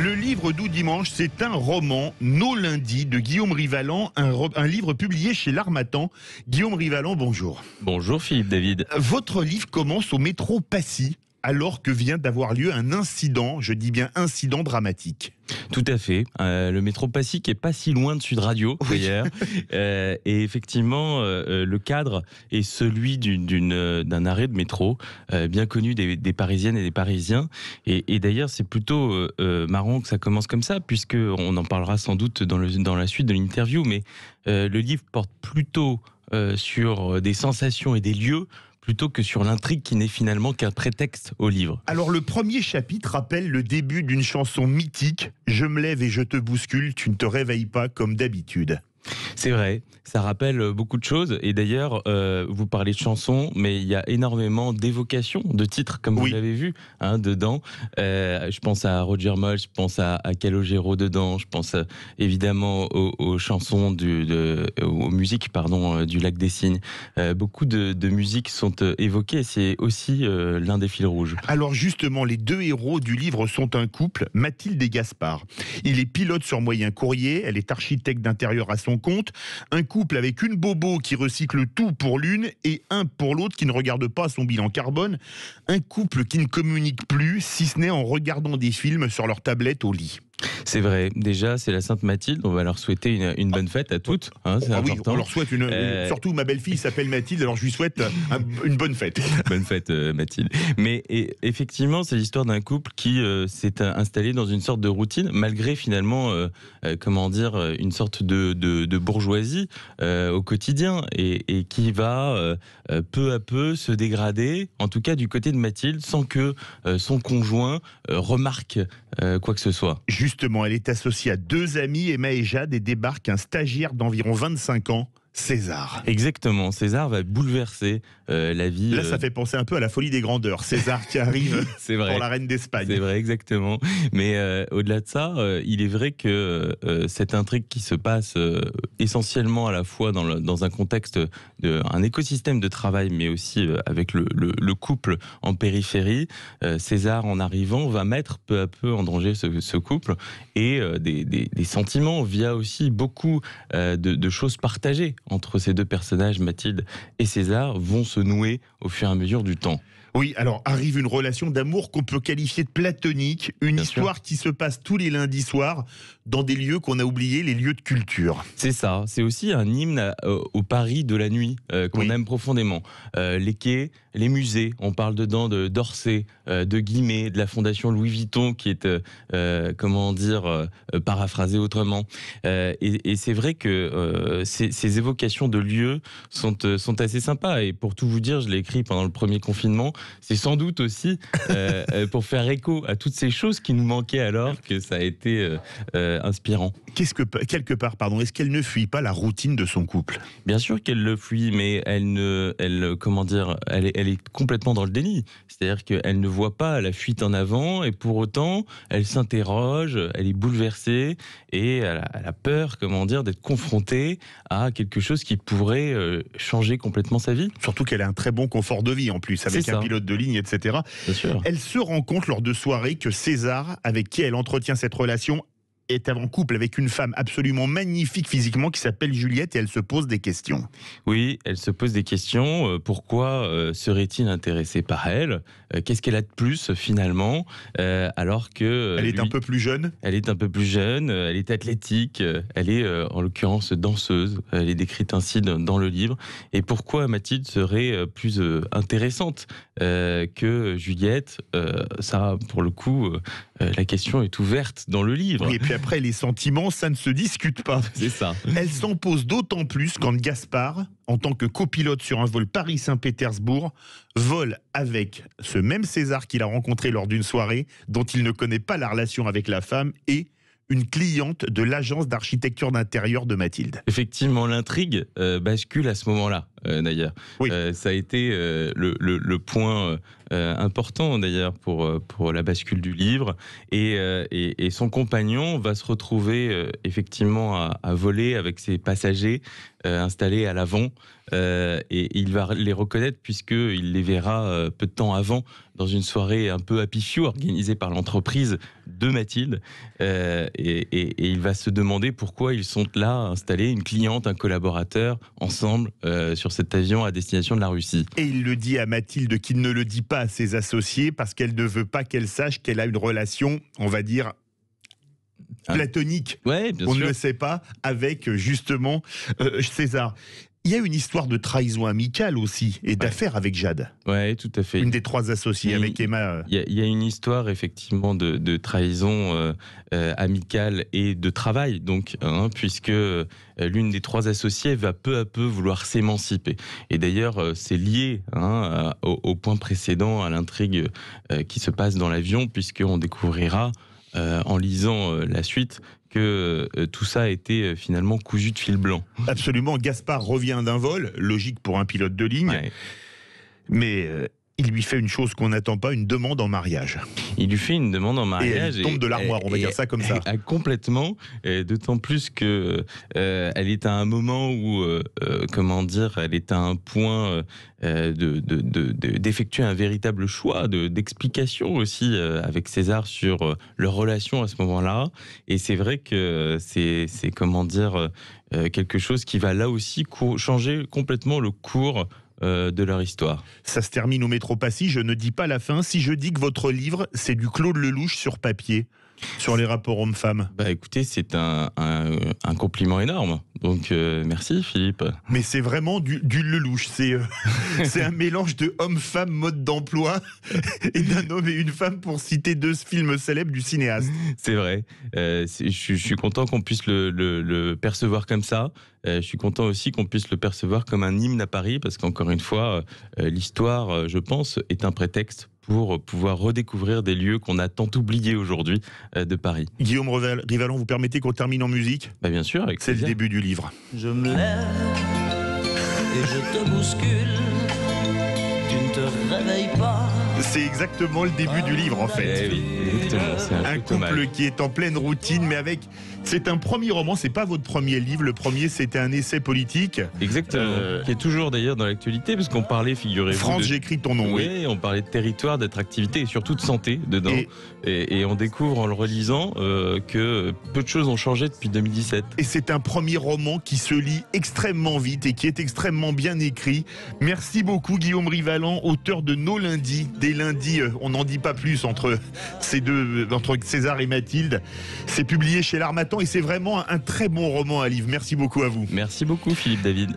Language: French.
Le livre d'Où Dimanche, c'est un roman, Nos lundis, de Guillaume Rivalan, un livre publié chez l'Harmattan. Guillaume Rivalan, bonjour. Bonjour Philippe David. Votre livre commence au métro Passy, alors que vient d'avoir lieu un incident, je dis bien incident dramatique. Tout à fait. Le métro Passy qui est pas si loin de Sud Radio d'ailleurs. Et effectivement, le cadre est celui d'un arrêt de métro bien connu des Parisiennes et des Parisiens. Et d'ailleurs, c'est plutôt marrant que ça commence comme ça, puisque on en parlera sans doute dans la suite de l'interview. Mais le livre porte plutôt sur des sensations et des lieux, plutôt que sur l'intrigue qui n'est finalement qu'un prétexte au livre. Alors le premier chapitre rappelle le début d'une chanson mythique, « Je me lève et je te bouscule, tu ne te réveilles pas comme d'habitude ». C'est vrai, ça rappelle beaucoup de choses. Et d'ailleurs, vous parlez de chansons, mais il y a énormément d'évocations de titres, comme vous l'avez vu, dedans. Je pense à Roger Moll, je pense à Calogero dedans, je pense évidemment aux chansons, aux musiques du Lac des Cygnes. Beaucoup de musiques sont évoquées, c'est aussi l'un des fils rouges. Alors justement, les deux héros du livre sont un couple, Mathilde et Gaspard. Il est pilote sur moyen courrier, elle est architecte d'intérieur à son compte, un couple avec une bobo qui recycle tout pour l'une et un pour l'autre qui ne regarde pas son bilan carbone, un couple qui ne communique plus si ce n'est en regardant des films sur leur tablette au lit. C'est vrai, déjà c'est la Sainte Mathilde, on va leur souhaiter une bonne fête à toutes, c'est important. Oui, on leur souhaite surtout ma belle-fille s'appelle Mathilde, alors je lui souhaite une bonne fête. Bonne fête Mathilde. Mais effectivement, c'est l'histoire d'un couple qui s'est installé dans une sorte de routine, malgré finalement, une sorte de bourgeoisie au quotidien, et qui va peu à peu se dégrader, en tout cas du côté de Mathilde, sans que son conjoint remarque quoi que ce soit. Justement, elle est associée à deux amis, Emma et Jade, et débarque un stagiaire d'environ 25 ans, César. Exactement, César va bouleverser la vie. Là, ça fait penser un peu à la folie des grandeurs. César qui arrive pour la reine d'Espagne. C'est vrai, exactement. Mais au-delà de ça, il est vrai que cette intrigue qui se passe essentiellement à la fois dans un contexte d'un écosystème de travail, mais aussi avec le couple en périphérie, César, en arrivant, va mettre peu à peu en danger ce couple, et des sentiments via aussi beaucoup de choses partagées entre ces deux personnages, Mathilde et César, vont se nouer au fur et à mesure du temps. Oui, alors arrive une relation d'amour qu'on peut qualifier de platonique, une histoire qui se passe tous les lundis soirs dans des lieux qu'on a oubliés, les lieux de culture. C'est ça, c'est aussi un hymne au Paris de la nuit qu'on aime profondément. Les quais, les musées, on parle dedans d'Orsay, de Guimet, de la Fondation Louis Vuitton qui est, paraphrasée autrement. Et c'est vrai que ces évocations de lieux sont assez sympas. Et pour tout vous dire, je l'ai écrit pendant le premier confinement. C'est sans doute aussi pour faire écho à toutes ces choses qui nous manquaient alors que ça a été inspirant. Est-ce qu'elle ne fuit pas la routine de son couple? Bien sûr qu'elle le fuit, mais elle est complètement dans le déni. C'est-à-dire qu'elle ne voit pas la fuite en avant, et pour autant, elle s'interroge, elle est bouleversée, et elle a peur, d'être confrontée à quelque chose qui pourrait changer complètement sa vie. Surtout qu'elle a un très bon confort de vie en plus, avec un pilote de ligne, etc. Bien sûr. Elle se rend compte lors de soirées que César, avec qui elle entretient cette relation, est en couple avec une femme absolument magnifique physiquement qui s'appelle Juliette, et elle se pose des questions. Oui, elle se pose des questions. Pourquoi serait-il intéressé par elle? Qu'est-ce qu'elle a de plus finalement, alors que elle est un peu plus jeune? Elle est un peu plus jeune, elle est athlétique, elle est en l'occurrence danseuse. Elle est décrite ainsi dans le livre. Et pourquoi Mathilde serait plus intéressante que Juliette? Ça, pour le coup, la question est ouverte dans le livre. Oui, et puis après, les sentiments, ça ne se discute pas. C'est ça. Elle s'en pose d'autant plus quand Gaspard, en tant que copilote sur un vol Paris-Saint-Pétersbourg, vole avec ce même César qu'il a rencontré lors d'une soirée, dont il ne connaît pas la relation avec la femme, et une cliente de l'agence d'architecture d'intérieur de Mathilde. Effectivement, l'intrigue bascule à ce moment-là. d'ailleurs. Oui. Ça a été le point important d'ailleurs pour la bascule du livre. Et son compagnon va se retrouver effectivement à voler avec ses passagers installés à l'avant. Et il va les reconnaître puisqu'il les verra peu de temps avant dans une soirée un peu happy few organisée par l'entreprise de Mathilde. Et il va se demander pourquoi ils sont là installés, une cliente, un collaborateur, ensemble sur cet avion à destination de la Russie. Et il le dit à Mathilde qu'il ne le dit pas à ses associés parce qu'elle ne veut pas qu'elle sache qu'elle a une relation, on va dire, platonique. Ouais, bien on sûr. ne le sait pas avec justement César. Il y a une histoire de trahison amicale aussi et d'affaire avec Jade. Ouais, tout à fait. Une des 3 associés avec Emma. Il y a une histoire effectivement de trahison amicale et de travail, donc, puisque l'une des 3 associées va peu à peu vouloir s'émanciper. Et d'ailleurs, c'est lié au point précédent, à l'intrigue qui se passe dans l'avion, puisqu'on découvrira en lisant la suite que tout ça a été finalement cousu de fil blanc. Absolument, Gaspard revient d'un vol, logique pour un pilote de ligne, Ouais. mais il lui fait une chose qu'on n'attend pas, une demande en mariage. Il lui fait une demande en mariage. Et elle tombe de l'armoire, on va dire ça comme ça. Complètement, d'autant plus que elle est à un moment où, comment dire, elle est à un point d'effectuer un véritable choix, d'explication aussi avec César sur leur relation à ce moment-là. Et c'est vrai que c'est comment dire, quelque chose qui va là aussi changer complètement le cours de leur histoire. Ça se termine au métro Passy, je ne dis pas la fin. Si je dis que votre livre, c'est du Claude Lelouch sur papier, sur les rapports hommes-femmes. Bah écoutez, c'est un compliment énorme. Donc merci Philippe. Mais c'est vraiment du Lelouch. C'est un mélange de homme-femme, mode d'emploi, et d'un homme et une femme, pour citer 2 films célèbres du cinéaste. C'est vrai. Je suis content qu'on puisse le percevoir comme ça. Je suis content aussi qu'on puisse le percevoir comme un hymne à Paris, parce qu'encore une fois, l'histoire, je pense, est un prétexte pour pouvoir redécouvrir des lieux qu'on a tant oubliés aujourd'hui de Paris. Guillaume Rivalon, vous permettez qu'on termine en musique ? Bah bien sûr, avec C'est le plaisir. début du livre. Je me lève et je te bouscule. Tu ne te réveilles pas. C'est exactement le début du livre en fait. Eh oui, exactement. C'est Un peu couple dommage. qui est en pleine routine, mais avec... C'est un premier roman, c'est pas votre premier livre. Le premier, c'était un essai politique. Exactement. Qui est toujours d'ailleurs dans l'actualité, parce qu'on parlait, figurez-vous... France, j'écris ton nom, oui. Oui, on parlait de territoire, d'attractivité et surtout de santé dedans. Et- Et on découvre en le relisant que peu de choses ont changé depuis 2017. Et c'est un premier roman qui se lit extrêmement vite et qui est extrêmement bien écrit. Merci beaucoup Guillaume Rivalon, auteur de Nos lundis. Des lundis, on n'en dit pas plus entre César et Mathilde. C'est publié chez l'Harmattan et c'est vraiment un très bon roman à lire. Merci beaucoup à vous. Merci beaucoup Philippe David.